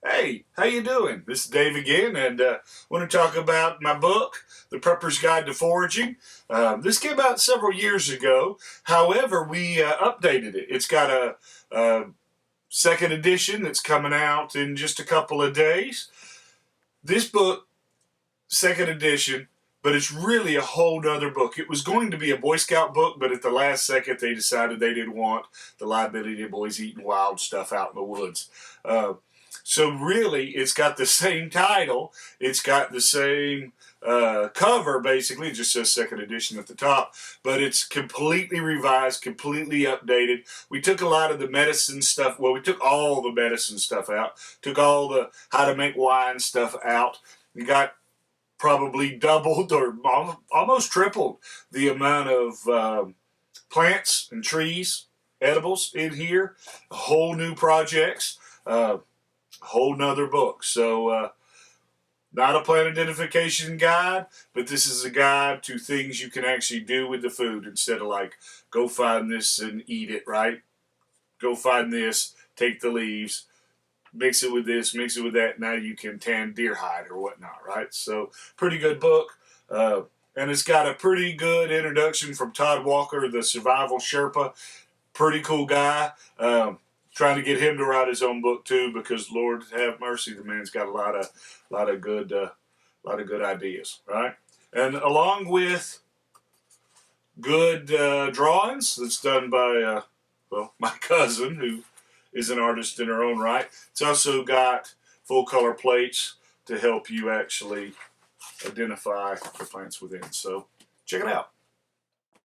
Hey, how you doing? This is Dave again, and I want to talk about my book, The Prepper's Guide to Foraging. This came out several years ago. However, we updated it. It's got a second edition that's coming out in just a couple of days. This book, second edition, but it's really a whole nother book. It was going to be a Boy Scout book, but at the last second they decided they didn't want the liability of boys eating wild stuff out in the woods. So really, it's got the same title. It's got the same cover, basically. It just says second edition at the top. But it's completely revised, completely updated. We took a lot of the medicine stuff. Well, we took all the medicine stuff out. Took all the how to make wine stuff out. We got probably doubled or almost tripled the amount of plants and trees, edibles in here. Whole new projects. Whole nother book. So not a plant identification guide, but this is a guide to things you can actually do with the food instead of like, go find this and eat it, right? Go find this, take the leaves, mix it with this, mix it with that. Now you can tan deer hide or whatnot, right? So pretty good book. And it's got a pretty good introduction from Todd Walker, the survival Sherpa. Pretty cool guy. Trying to get him to write his own book too, because Lord have mercy, the man's got a lot of good ideas, right? And along with good drawings that's done by my cousin, who is an artist in her own right. It's also got full color plates to help you actually identify the plants within. So check it out.